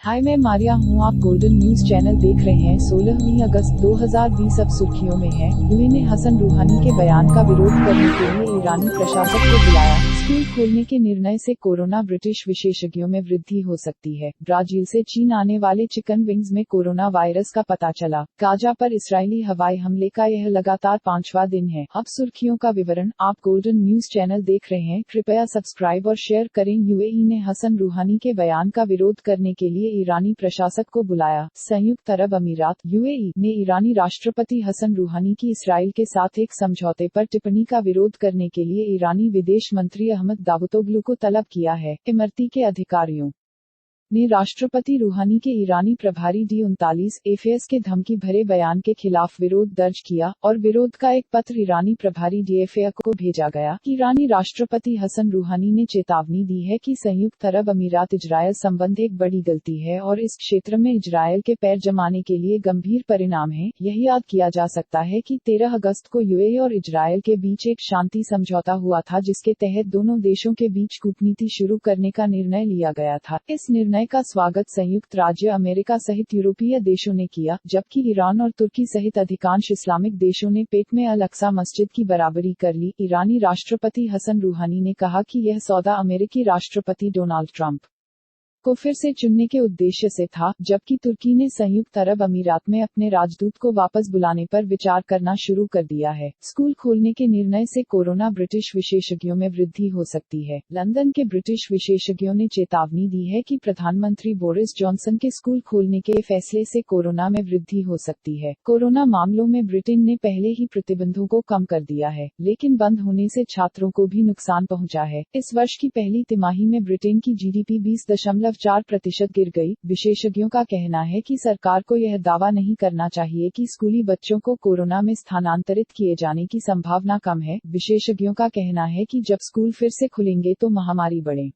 हाय, मैं मारिया हूँ। आप गोल्डन न्यूज चैनल देख रहे हैं। 16 अगस्त 2020 अब सुर्खियों में है। यूएई ने हसन रूहानी के बयान का विरोध करने के लिए ईरानी प्रशासक को बुलाया। स्कूल खोलने के निर्णय से कोरोना ब्रिटिश विशेषज्ञों में वृद्धि हो सकती है। ब्राजील से चीन आने वाले चिकन विंग्स में कोरोना वायरस का पता चला। गाजा पर इस्राएली हवाई हमले का यह लगातार 5वां दिन है। अब सुर्खियों का विवरण। आप गोल्डन न्यूज चैनल देख रहे हैं, कृपया सब्सक्राइब और शेयर करें। यूएई ने हसन रूहानी के बयान का विरोध करने के लिए ईरानी प्रशासक को बुलाया। संयुक्त अरब अमीरात यूएई ने ईरानी राष्ट्रपति हसन रूहानी की इसराइल के साथ एक समझौते पर टिप्पणी का विरोध करने के लिए ईरानी विदेश मंत्री अहमद दावुतोगलू को तलब किया है। इमरती के अधिकारियों ने राष्ट्रपति रूहानी के ईरानी प्रभारी D39 एफएस के धमकी भरे बयान के खिलाफ विरोध दर्ज किया और विरोध का एक पत्र ईरानी प्रभारी DFA को भेजा गया। ईरानी राष्ट्रपति हसन रूहानी ने चेतावनी दी है कि संयुक्त अरब अमीरात इजरायल संबंध एक बड़ी गलती है और इस क्षेत्र में इजरायल के पैर जमाने के लिए गंभीर परिणाम है। यह याद किया जा सकता है कि 13 अगस्त को यूएई और इजरायल के बीच एक शांति समझौता हुआ था, जिसके तहत दोनों देशों के बीच कूटनीति शुरू करने का निर्णय लिया गया था। इस निर्णय का स्वागत संयुक्त राज्य अमेरिका सहित यूरोपीय देशों ने किया, जबकि ईरान और तुर्की सहित अधिकांश इस्लामिक देशों ने पेट में अल अक्सा मस्जिद की बराबरी कर ली। ईरानी राष्ट्रपति हसन रूहानी ने कहा कि यह सौदा अमेरिकी राष्ट्रपति डोनाल्ड ट्रंप को फिर से चुनने के उद्देश्य से था, जबकि तुर्की ने संयुक्त अरब अमीरात में अपने राजदूत को वापस बुलाने पर विचार करना शुरू कर दिया है। स्कूल खोलने के निर्णय से कोरोना ब्रिटिश विशेषज्ञों में वृद्धि हो सकती है। लंदन के ब्रिटिश विशेषज्ञों ने चेतावनी दी है कि प्रधानमंत्री बोरिस जॉनसन के स्कूल खोलने के फैसले से कोरोना में वृद्धि हो सकती है। कोरोना मामलों में ब्रिटेन ने पहले ही प्रतिबंधों को कम कर दिया है, लेकिन बंद होने से छात्रों को भी नुकसान पहुंचा है। इस वर्ष की पहली तिमाही में ब्रिटेन की जीडीपी 20.4% गिर गई। विशेषज्ञों का कहना है कि सरकार को यह दावा नहीं करना चाहिए कि स्कूली बच्चों को कोरोना में स्थानांतरित किए जाने की संभावना कम है। विशेषज्ञों का कहना है कि जब स्कूल फिर से खुलेंगे तो महामारी बड़े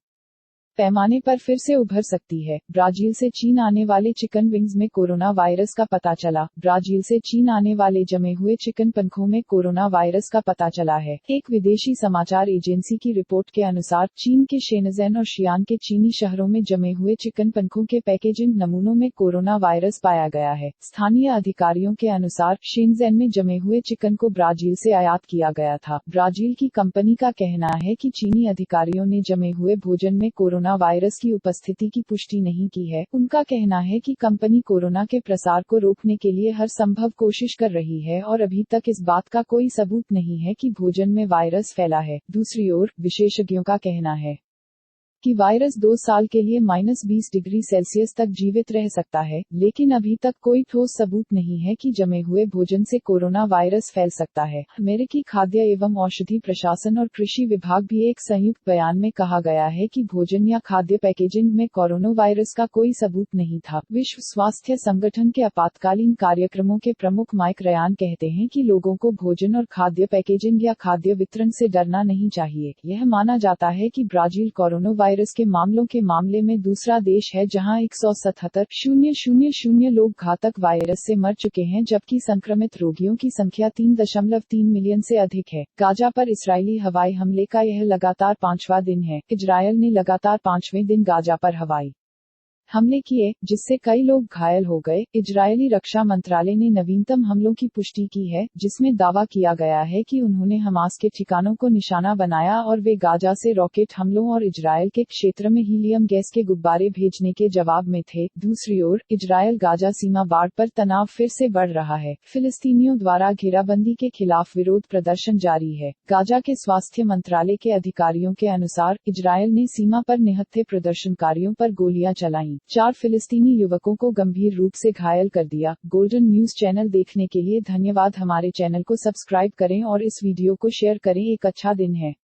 पैमाने पर फिर से उभर सकती है। ब्राजील से चीन आने वाले चिकन विंग्स में कोरोना वायरस का पता चला। ब्राजील से चीन आने वाले जमे हुए चिकन पंखों में कोरोना वायरस का पता चला है। एक विदेशी समाचार एजेंसी की रिपोर्ट के अनुसार चीन के शेनज़ेन और शियान के चीनी शहरों में जमे हुए चिकन पंखों के पैकेजिंग नमूनों में कोरोना वायरस पाया गया है। स्थानीय अधिकारियों के अनुसार शेनज़ेन में जमे हुए चिकन को ब्राजील से आयात किया गया था। ब्राजील की कंपनी का कहना है कि चीनी अधिकारियों ने जमे हुए भोजन में कोरोना वायरस की उपस्थिति की पुष्टि नहीं की है। उनका कहना है कि कंपनी कोरोना के प्रसार को रोकने के लिए हर संभव कोशिश कर रही है और अभी तक इस बात का कोई सबूत नहीं है कि भोजन में वायरस फैला है। दूसरी ओर, विशेषज्ञों का कहना है कि वायरस 2 साल के लिए -20 डिग्री सेल्सियस तक जीवित रह सकता है, लेकिन अभी तक कोई ठोस सबूत नहीं है कि जमे हुए भोजन से कोरोना वायरस फैल सकता है। अमेरिकी खाद्य एवं औषधि प्रशासन और कृषि विभाग भी एक संयुक्त बयान में कहा गया है कि भोजन या खाद्य पैकेजिंग में कोरोना वायरस का कोई सबूत नहीं था। विश्व स्वास्थ्य संगठन के आपातकालीन कार्यक्रमों के प्रमुख माइक रयान कहते हैं कि लोगों को भोजन और खाद्य पैकेजिंग या खाद्य वितरण से डरना नहीं चाहिए। यह माना जाता है कि ब्राजील कोरोना वायरस के मामलों के मामले में दूसरा देश है जहां 177,000 लोग घातक वायरस से मर चुके हैं, जबकि संक्रमित रोगियों की संख्या 3.3 मिलियन से अधिक है। गाजा पर इस्राएली हवाई हमले का यह लगातार 5वां दिन है। इजरायल ने लगातार 5वें दिन गाजा पर हवाई हमले किए, जिससे कई लोग घायल हो गए। इजरायली रक्षा मंत्रालय ने नवीनतम हमलों की पुष्टि की है, जिसमें दावा किया गया है कि उन्होंने हमास के ठिकानों को निशाना बनाया और वे गाजा से रॉकेट हमलों और इजरायल के क्षेत्र में हीलियम गैस के गुब्बारे भेजने के जवाब में थे। दूसरी ओर, इजरायल गाजा सीमा बाड़ पर तनाव फिर से बढ़ रहा है। फिलिस्तीनियों द्वारा घेराबंदी के खिलाफ विरोध प्रदर्शन जारी है। गाजा के स्वास्थ्य मंत्रालय के अधिकारियों के अनुसार इजरायल ने सीमा पर निहत्थे प्रदर्शनकारियों पर गोलियां चलाईं। 4 फिलिस्तीनी युवकों को गंभीर रूप से घायल कर दिया। गोल्डन न्यूज चैनल देखने के लिए धन्यवाद। हमारे चैनल को सब्सक्राइब करें और इस वीडियो को शेयर करें। एक अच्छा दिन है।